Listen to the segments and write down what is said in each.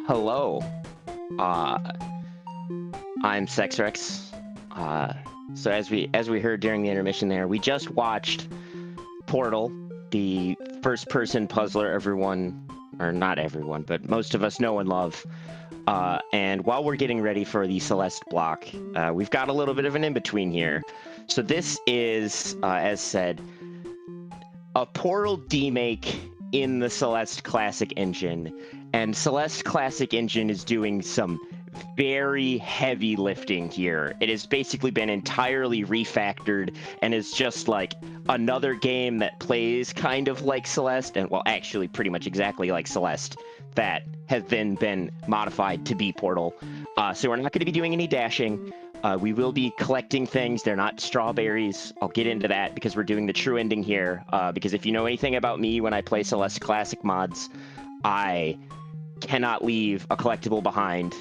Hello, uh, I'm seckswrecks. So as we heard during the intermission there, we just watched Portal, the first-person puzzler everyone, or not everyone, but most of us know and love. And while we're getting ready for the Celeste block, we've got a little bit of an in-between here. So this is, as said, a Portal demake in the Celeste Classic Engine. And Celeste Classic Engine is doing some very heavy lifting here. It has basically been entirely refactored and is just like another game that plays kind of like Celeste, and well, actually pretty much exactly like Celeste, that has been modified to be Portal. So we're not going to be doing any dashing. We will be collecting things. They're not strawberries. I'll get into that because we're doing the true ending here. Because if you know anything about me when I play Celeste Classic mods, I cannot leave a collectible behind.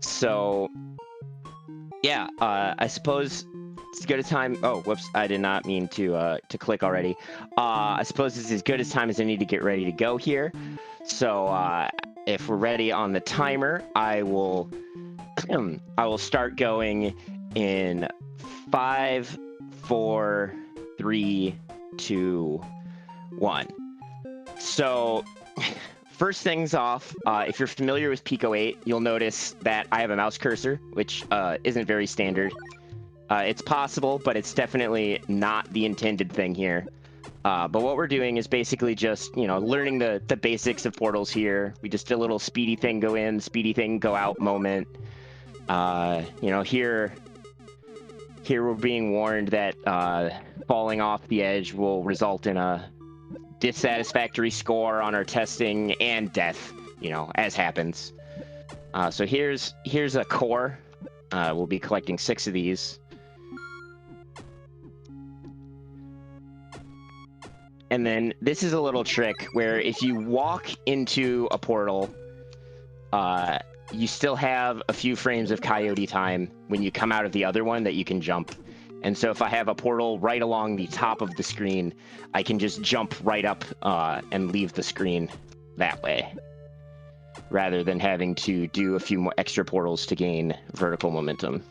So yeah, I suppose it's as good a time. Oh, whoops! I did not mean to click already. I suppose it's as good a time as I need to get ready to go here. So if we're ready on the timer, I will I will start going in 5, 4, 3, 2, 1. So first things off, if you're familiar with Pico 8, you'll notice that I have a mouse cursor, which isn't very standard. It's possible, but it's definitely not the intended thing here. But what we're doing is basically just, learning the basics of portals here. We just did a little speedy thing go in, speedy thing go out moment. Here we're being warned that falling off the edge will result in a dissatisfactory score on our testing and death, as happens. So here's a core. We'll be collecting 6 of these. And then this is a little trick where if you walk into a portal, you still have a few frames of coyote time when you come out of the other one that you can jump. And so if I have a portal right along the top of the screen, I can just jump right up and leave the screen that way, rather than having to do a few more extra portals to gain vertical momentum.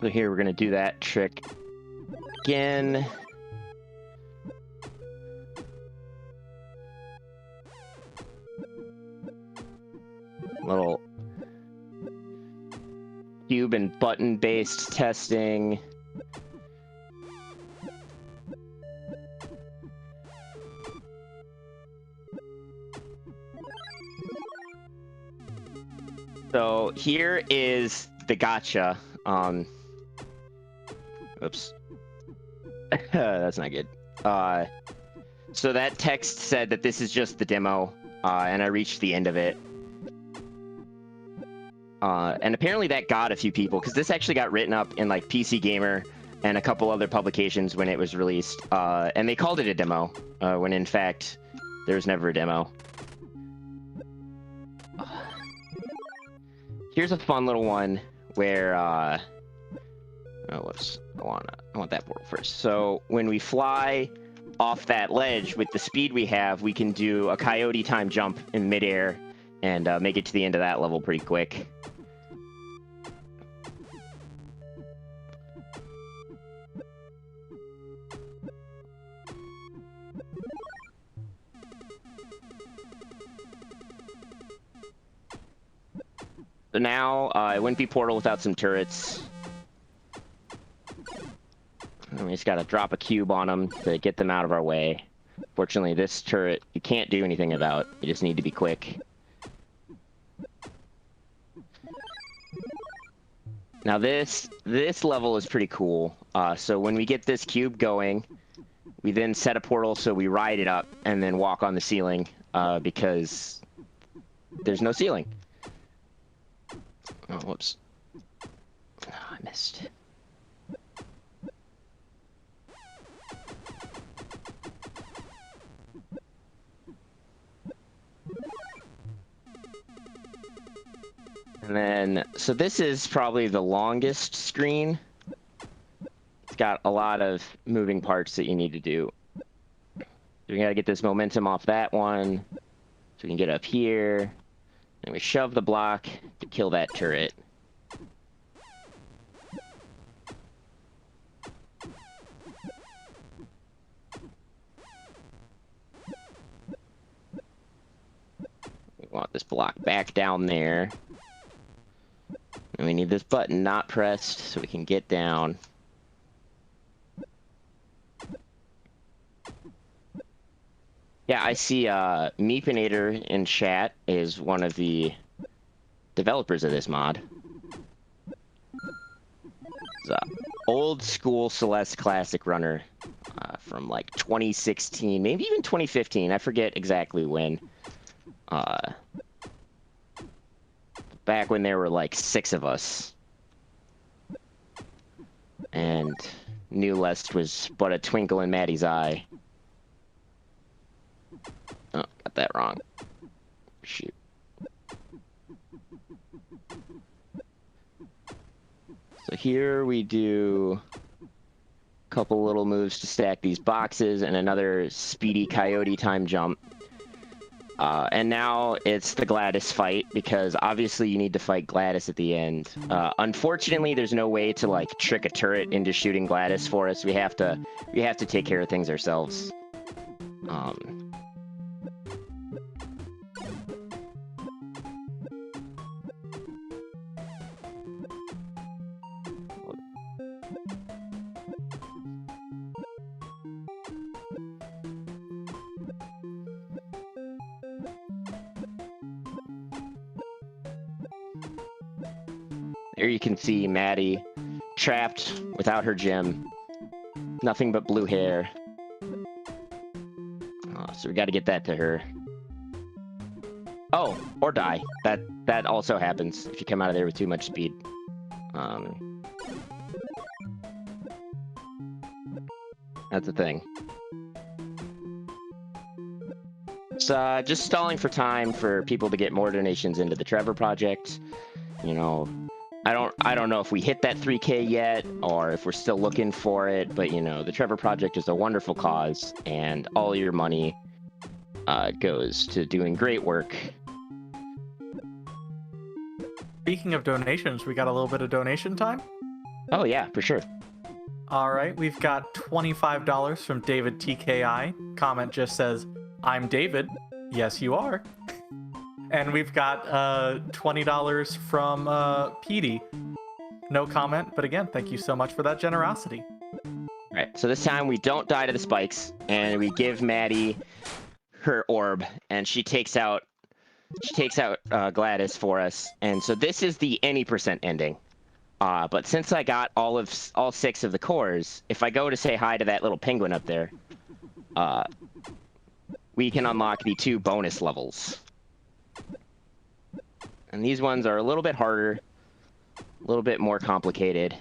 So here we're going to do that trick again. Little cube and button based testing. So here is the gotcha. Oops. That's not good. So that text said that this is just the demo, and I reached the end of it. And apparently that got a few people, because this actually got written up in like PC Gamer and a couple other publications when it was released, and they called it a demo, when in fact there was never a demo. Here's a fun little one where oh whoops, I want that portal first. So when we fly off that ledge with the speed we have, we can do a coyote time jump in midair and make it to the end of that level pretty quick. So now, it wouldn't be Portal without some turrets. And we just gotta drop a cube on them to get them out of our way. Fortunately, this turret, you can't do anything about. You just need to be quick. Now this level is pretty cool. So when we get this cube going, we then set a portal so we ride it up and then walk on the ceiling, because there's no ceiling. Oh, whoops. Oh, I missed. And then, so this is probably the longest screen. It's got a lot of moving parts that you need to do. we gotta get this momentum off that one. So we can get up here. And we shove the block to kill that turret. We want this block back down there. And we need this button not pressed so we can get down. Yeah, I see Meepinator in chat is one of the developers of this mod. It's a old school Celeste Classic runner from like 2016, maybe even 2015. I forget exactly when. Back when there were like 6 of us. And New Lest was but a twinkle in Maddie's eye. Oh, got that wrong. Shoot. So here we do a couple little moves to stack these boxes and another speedy coyote time jump. And now it's the Gladys fight, because obviously you need to fight Gladys at the end. Unfortunately, there's no way to like trick a turret into shooting Gladys for us. We have to take care of things ourselves. There you can see Maddie trapped without her gem. Nothing but blue hair. So we got to get that to her. Oh, or die. That also happens if you come out of there with too much speed. That's the thing. So just stalling for time for people to get more donations into the Trevor Project. You know, I don't know if we hit that 3K yet or if we're still looking for it, but you know, the Trevor Project is a wonderful cause, and all your money goes to doing great work. Speaking of donations, we got a little bit of donation time? Oh yeah, for sure. All right, we've got $25 from David TKI. Comment just says, "I'm David." Yes, you are. And we've got $20 from Petey. No comment, but again, thank you so much for that generosity. All right, so this time we don't die to the spikes, and we give Maddie her orb, and she takes out Gladys for us. And so this is the any % ending. But since I got all 6 of the cores, if I go to say hi to that little penguin up there, we can unlock the 2 bonus levels. And these ones are a little bit harder, a little bit more complicated.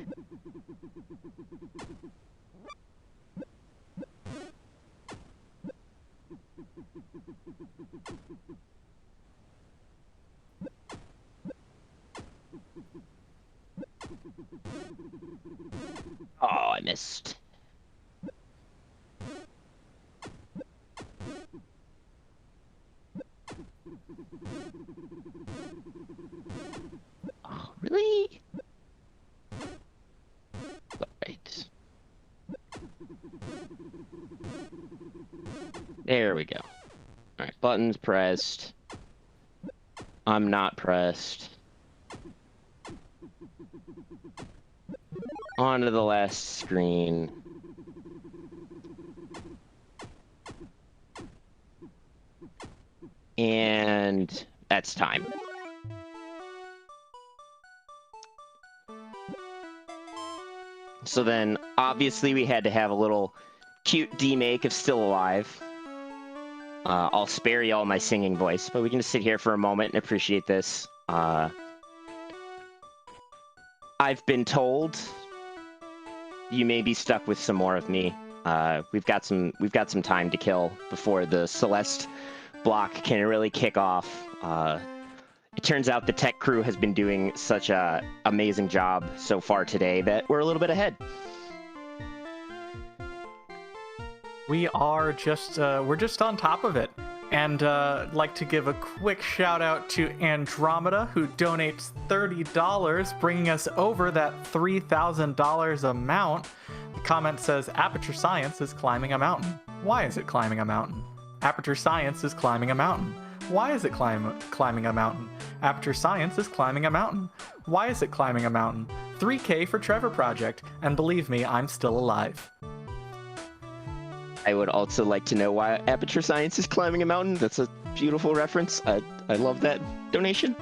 Oh, I missed. Oh, really? Right. There we go. All right, buttons pressed. I'm not pressed. On to the last screen. And that's time. So then, obviously, we had to have a little cute demake of Still Alive. I'll spare you all my singing voice, but we can just sit here for a moment and appreciate this. I've been told you may be stuck with some more of me. We've got some time to kill before the Celeste block can really kick off. It turns out the tech crew has been doing such a amazing job so far today that we're a little bit ahead. We are just we're just on top of it. And like to give a quick shout out to Andromeda, who donates $30, bringing us over that $3,000 amount. The comment says, Aperture Science is climbing a mountain. Why is it climbing a mountain? Aperture Science is climbing a mountain. Why is it climbing a mountain? Aperture Science is climbing a mountain. Why is it climbing a mountain? 3K for Trevor Project. And believe me, I'm still alive. I would also like to know why Aperture Science is climbing a mountain. That's a beautiful reference. I love that donation.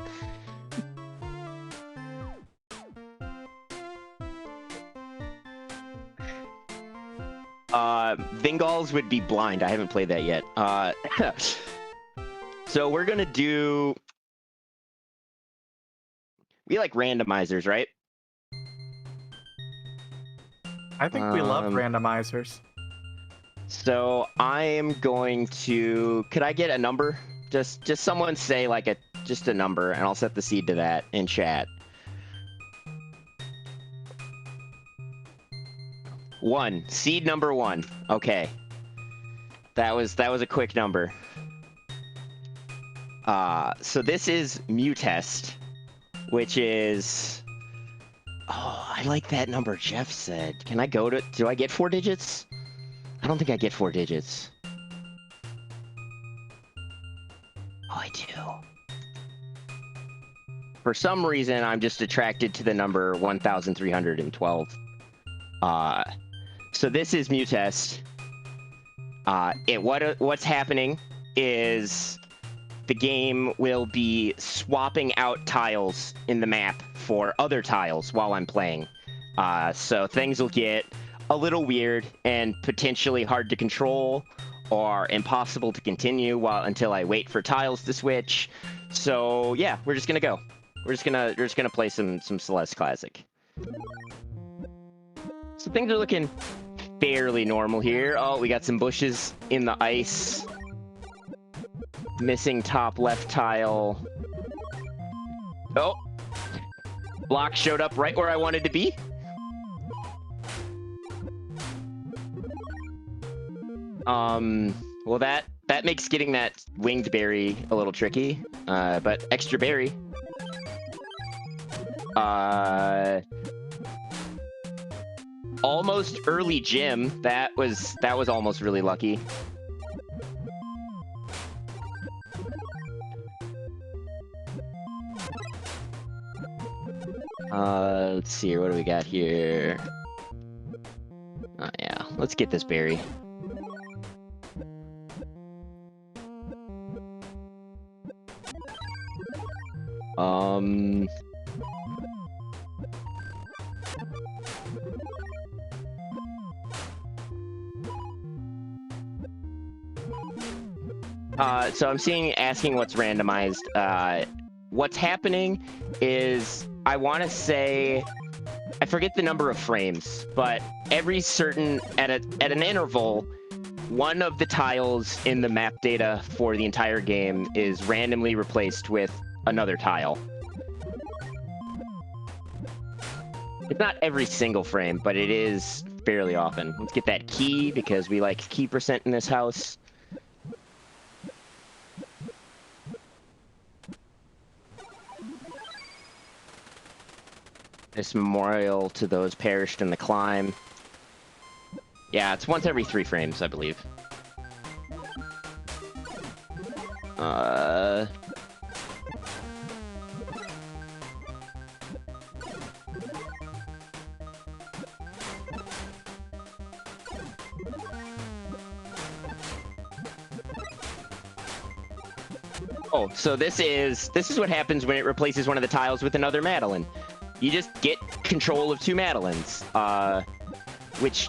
Vingals would be blind. I haven't played that yet. So we're gonna do. We like randomizers, right? I think we love randomizers. So I am going to. Could I get a number? Just someone say like just a number, and I'll set the seed to that in chat. 1. Seed number 1. Okay. That was a quick number. So this is Muteste, which is. Oh, I like that number Jeff said. Can I go to? Do I get 4 digits? I don't think I get 4 digits. Oh, I do. For some reason, I'm just attracted to the number 1,312. So this is Muteste. What's happening is the game will be swapping out tiles in the map for other tiles while I'm playing. So things will get a little weird and potentially hard to control or impossible to continue until I wait for tiles to switch. So yeah, we're just gonna go. We're just gonna play some Celeste Classic. So things are looking fairly normal here. Oh, we got some bushes in the ice. Missing top left tile. Oh, block showed up right where I wanted to be. Well, that makes getting that winged berry a little tricky. But extra berry. Almost early gym. That was almost really lucky. Let's see here. What do we got here? Oh, yeah. Let's get this berry. So I'm asking what's randomized. What's happening is I want to say, I forget the number of frames, but every certain at an interval, one of the tiles in the map data for the entire game is randomly replaced with another tile. It's not every single frame, but it is fairly often. Let's get that key because we like key percent in this house. This memorial to those perished in the climb. Yeah, it's once every 3 frames, I believe. Oh, so this is what happens when it replaces one of the tiles with another Madeline. You just get control of 2 Madeleines, which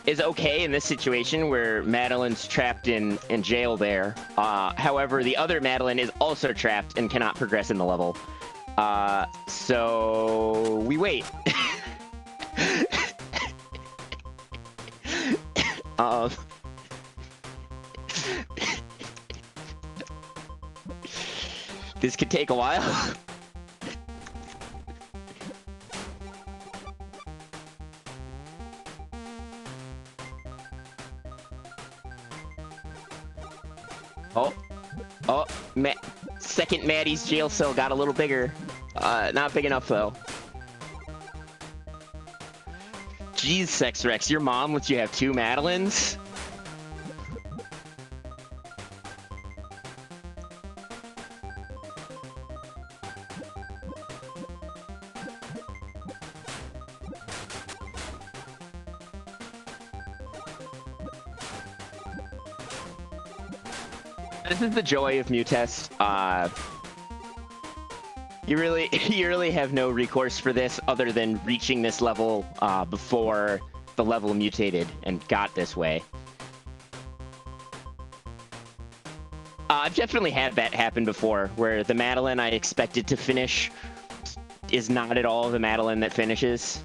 is okay in this situation where Madeline's trapped in jail there. However, the other Madeline is also trapped and cannot progress in the level. So we wait. This could take a while. Oh, second Maddie's jail cell got a little bigger. Not big enough, though. Jeez, seckswrecks, your mom lets you have 2 Madeleines? This is the joy of Muteste. You really have no recourse for this other than reaching this level before the level mutated and got this way. I've definitely had that happen before, where the Madeleine I expected to finish is not at all the Madeleine that finishes.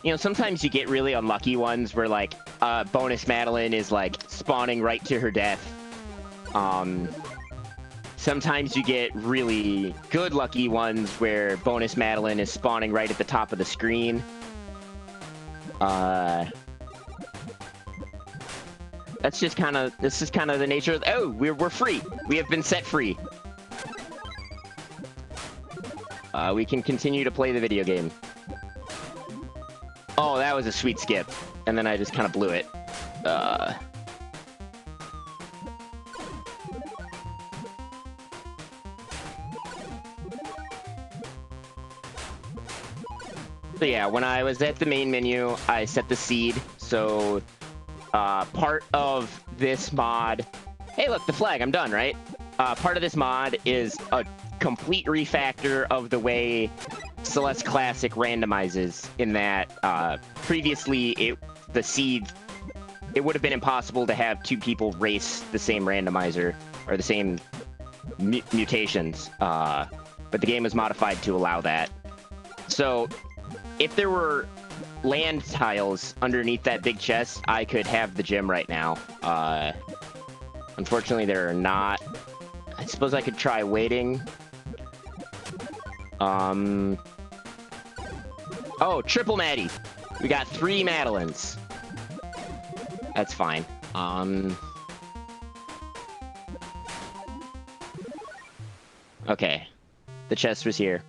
You know, sometimes you get really unlucky ones where, like, bonus Madeleine is, like, spawning right to her death. Sometimes you get really good lucky ones where bonus Madeleine is spawning right at the top of the screen. This is kind of the nature of, oh, we're free. We have been set free. We can continue to play the video game. Oh, that was a sweet skip. And then I just kind of blew it. So yeah, when I was at the main menu, I set the seed. So part of this mod... Hey, look, the flag. I'm done, right? Part of this mod is a complete refactor of the way Celeste Classic randomizes, in that previously the seed, it would have been impossible to have 2 people race the same randomizer or the same mutations, but the game was modified to allow that. So if there were land tiles underneath that big chest, I could have the gym right now. Unfortunately, there are not. I suppose I could try waiting. Oh, triple Maddie. We got 3 Madeleines. That's fine. Okay. The chest was here.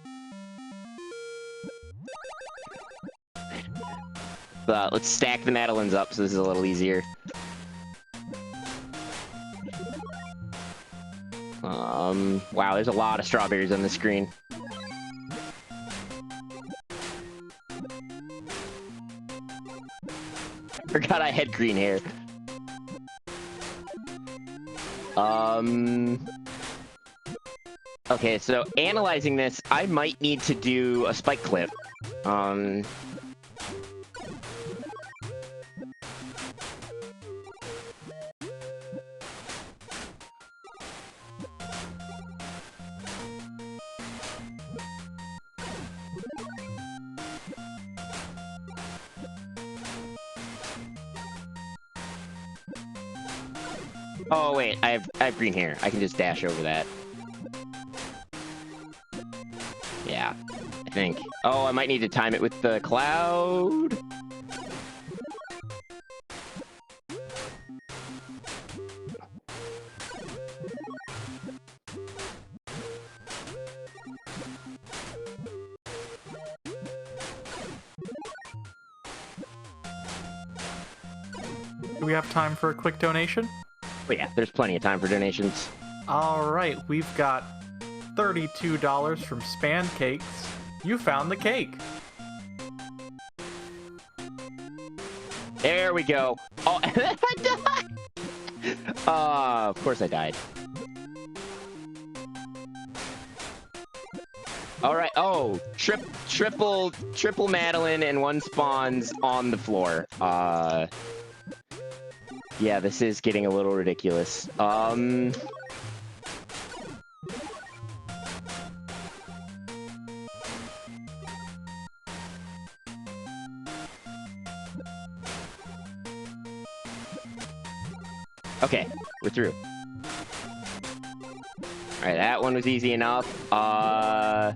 Let's stack the Madeleines up so this is a little easier. Wow, there's a lot of strawberries on the screen. Forgot I had green hair. Okay, so analyzing this, I might need to do a spike clip. Oh wait, I have green hair. I can just dash over that. Yeah, I think. Oh, I might need to time it with the cloud. Do we have time for a quick donation? But yeah, there's plenty of time for donations. All right, we've got $32 from Span Cakes. You found the cake. There we go. Oh, I died! Of course I died. All right. Oh, triple Madeleine and 1 spawns on the floor. Yeah, this is getting a little ridiculous. Okay, we're through. All right, that one was easy enough. All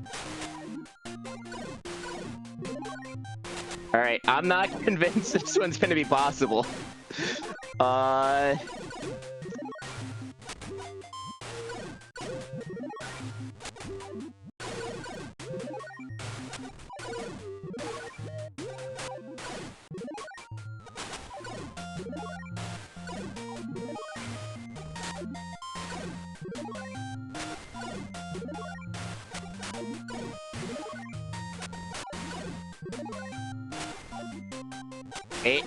right, I'm not convinced this one's gonna be possible. Uh... Eight.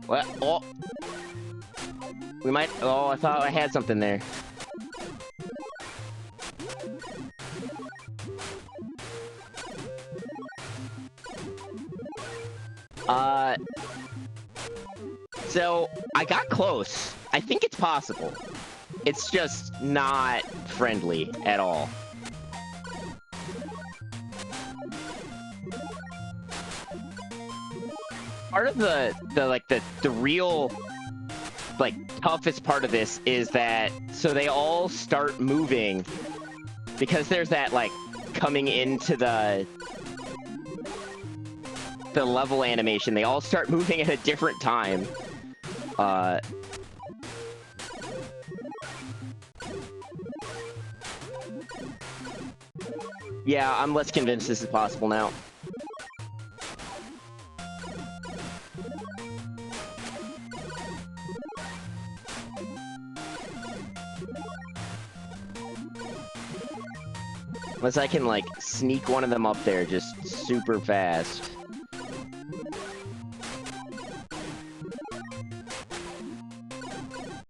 What? Oh. We might... Oh, I thought I had something there. So, I got close. I think it's possible. It's just not friendly at all. Part of the real, like, toughest part of this is that, so they all start moving, because there's that, like, coming into the level animation, they all start moving at a different time. Yeah, I'm less convinced this is possible now. Unless I can, like, sneak one of them up there just super fast.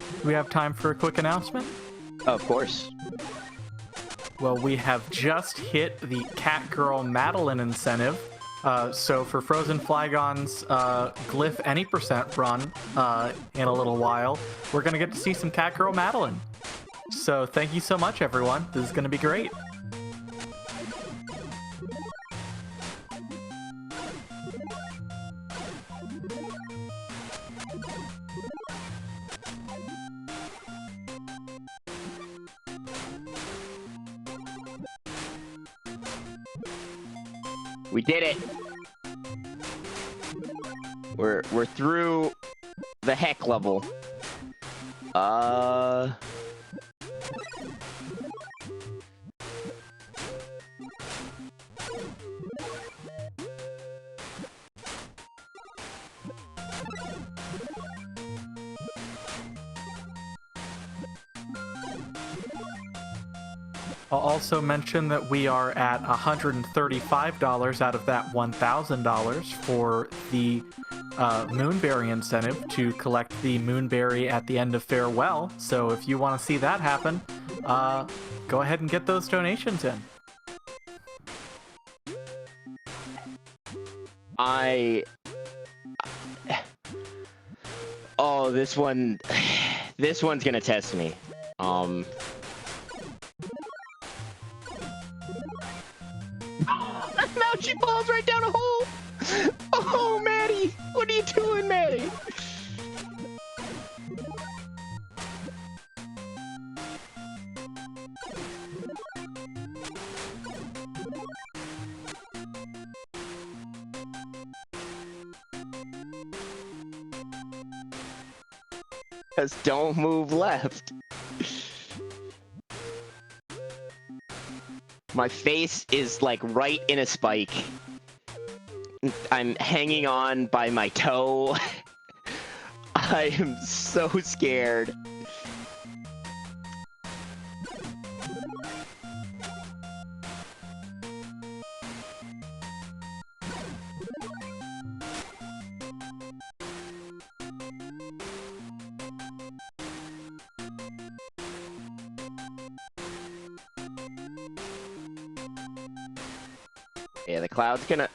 Do we have time for a quick announcement? Of course. Well, we have just hit the Catgirl Madeline incentive. So for Frozen Flygon's Glyph Any Percent run in a little while, we're going to get to see some Catgirl Madeline. So thank you so much, everyone. This is going to be great. We did it. We're through the heck level. I'll also mention that we are at $135 out of that $1,000 for the Moonberry incentive to collect the Moonberry at the end of Farewell. So if you want to see that happen, go ahead and get those donations in. Oh, this one's gonna test me. Now she falls right down a hole! Oh, Maddie! What are you doing, Maddie? Just don't move left. My face is, like, right in a spike. I'm hanging on by my toe. I am so scared. Yeah, the cloud's gonna...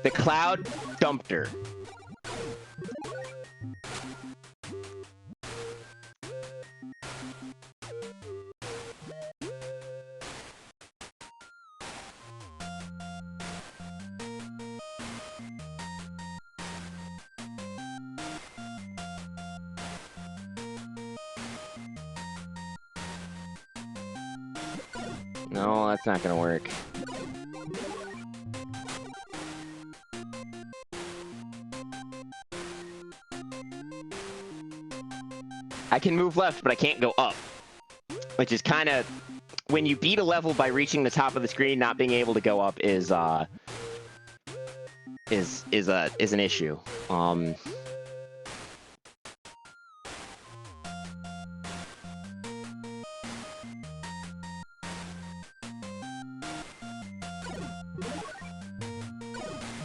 The cloud dumped her. No, that's not gonna work. I can move left, but I can't go up, which is kind of, when you beat a level by reaching the top of the screen, not being able to go up is an issue.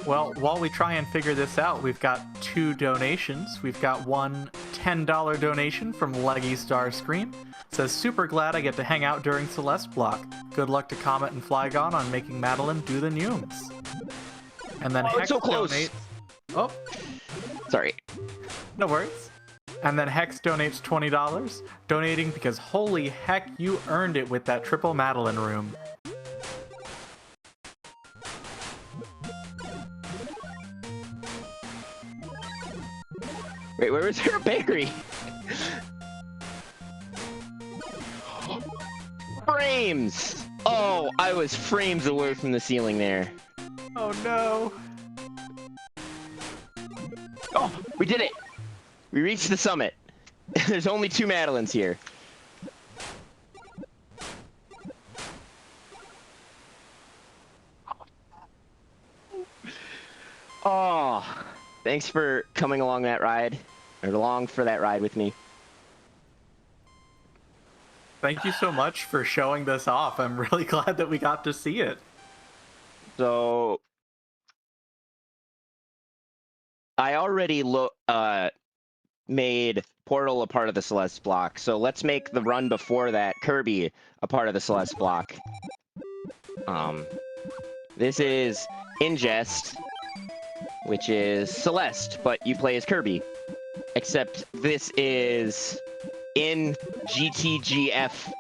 Well, while we try and figure this out, we've got 2 donations. We've got one $10 donation from Leggy Starscream. It says, super glad I get to hang out during Celeste Block. Good luck to Comet and Flygon on making Madeline do the Neumes. And then Hex so close. donates... Oh, Sorry. no worries. And then Hex donates $20, donating because holy heck, you earned it with that triple Madeline room. Wait, where was there a berry? Frames! Oh, I was frames away from the ceiling there. Oh no. Oh, we did it! We reached the summit. There's only 2 Madelines here. Oh, thanks for coming along that ride, or along for that ride with me. Thank you so much for showing this off. I'm really glad that we got to see it. So, I already made Portal a part of the Celeste block, so let's make the run before that, Kirby, a part of the Celeste block. This is Ingeste, which is Celeste, but you play as Kirby. Except this is in GTGFS,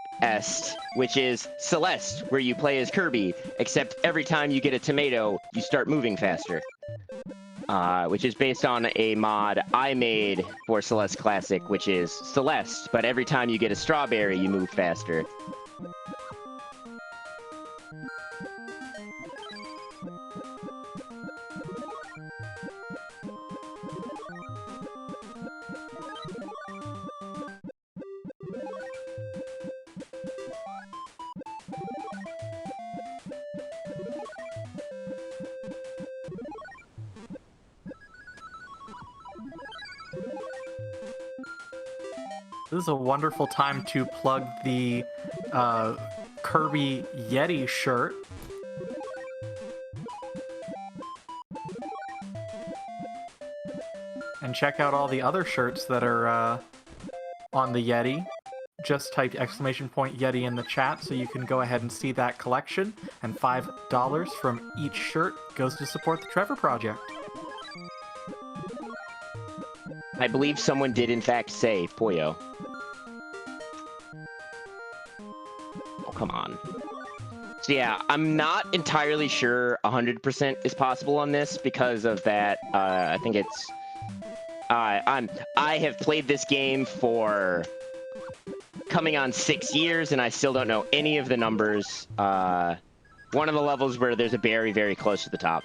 which is Celeste, where you play as Kirby, except every time you get a tomato, you start moving faster. Which is based on a mod I made for Celeste Classic, which is Celeste, but every time you get a strawberry, you move faster. This is a wonderful time to plug the Kirby Yeti shirt. And check out all the other shirts that are on the Yeti. Just type !Yeti in the chat so you can go ahead and see that collection. And $5 from each shirt goes to support the Trevor Project. I believe someone did in fact say Poyo. Oh, come on. So yeah, I'm not entirely sure 100% is possible on this because of that, I think it's... I have played this game for coming on 6 years, and I still don't know any of the numbers. One of the levels where there's a berry very close to the top.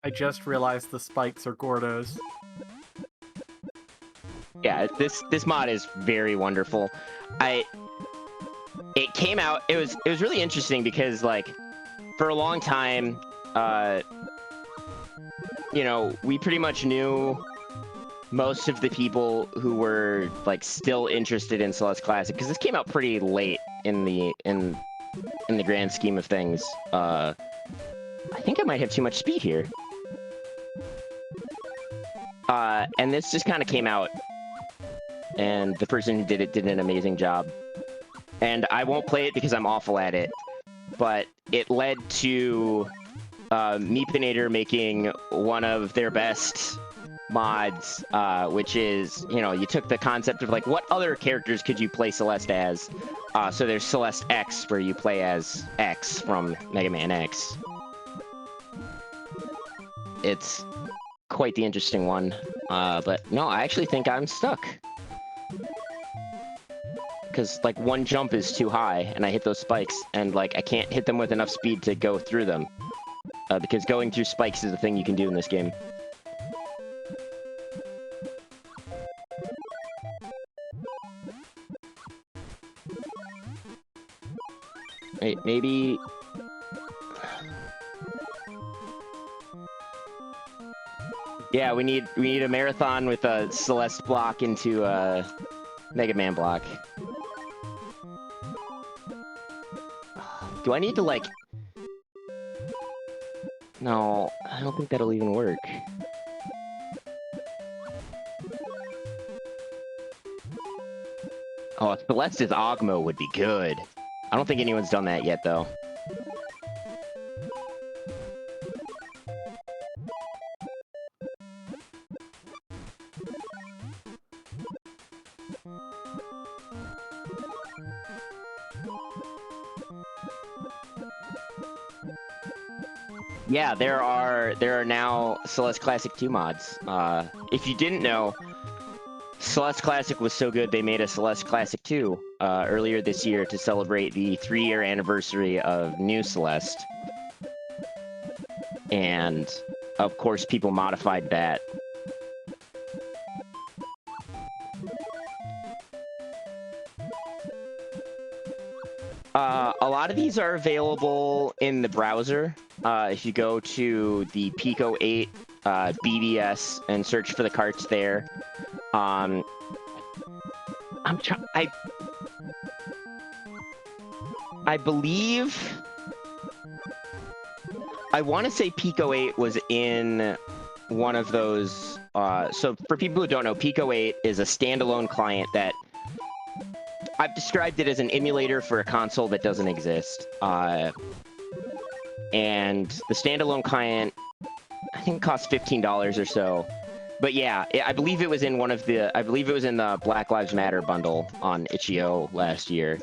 I just realized the spikes are Gordos. Yeah, this mod is very wonderful. It came out, it was really interesting because, like, for a long time, you know, we pretty much knew most of the people who were, like, still interested in Celeste Classic, because this came out pretty late in the grand scheme of things. I think I might have too much speed here. And this just kind of came out, and the person who did it did an amazing job. And I won't play it because I'm awful at it, but it led to Meepinator making one of their best mods, which is, you know, you took the concept of like what other characters could you play Celeste as. So there's Celeste X, where you play as X from Mega Man X. It's quite the interesting one. But no, I actually think I'm stuck. Because, like, one jump is too high, and I hit those spikes, and, like, I can't hit them with enough speed to go through them. Because going through spikes is a thing you can do in this game. Wait, maybe... Yeah, we need a marathon with a Celeste block into a Mega Man block. Do I need to, like... No, I don't think that'll even work. Oh, Celeste's Ogmo would be good. I don't think anyone's done that yet, though. Yeah, there are now Celeste Classic 2 mods. If you didn't know, Celeste Classic was so good they made a Celeste Classic 2 earlier this year to celebrate the 3-year anniversary of New Celeste. And, of course, people modified that. A lot of these are available in the browser. If you go to the Pico 8 BBS and search for the carts there. I believe... I want to say Pico 8 was in one of those... so for people who don't know, Pico 8 is a standalone client that... I've described it as an emulator for a console that doesn't exist. And the standalone client, I think, costs $15 or so. But yeah, I believe it was in one of the... I believe it was in the Black Lives Matter bundle on itch.io last year.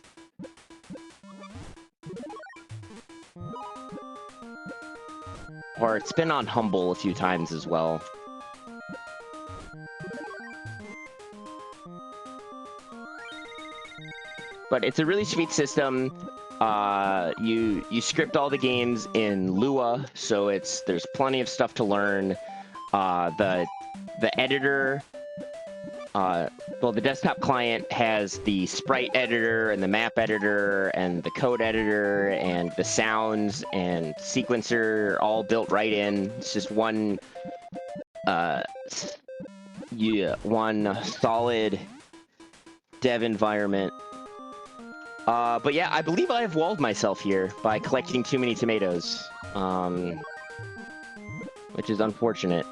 Or it's been on Humble a few times as well. But it's a really sweet system. You script all the games in Lua, so there's plenty of stuff to learn. The editor, well, the desktop client has the sprite editor and the map editor and the code editor and the sounds and sequencer all built right in. It's just one solid dev environment. But yeah, I believe I have walled myself here by collecting too many tomatoes, which is unfortunate.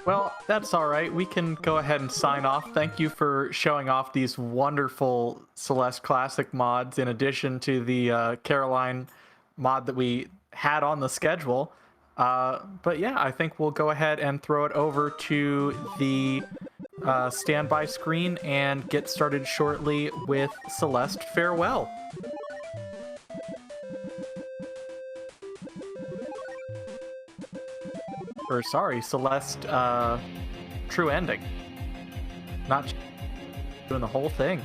Well, that's all right. We can go ahead and sign off. Thank you for showing off these wonderful Celeste Classic mods in addition to the Caroline mod that we had on the schedule. But yeah, I think we'll go ahead and throw it over to the standby screen and get started shortly with Celeste Farewell. Or sorry, Celeste True Ending. Not doing the whole thing.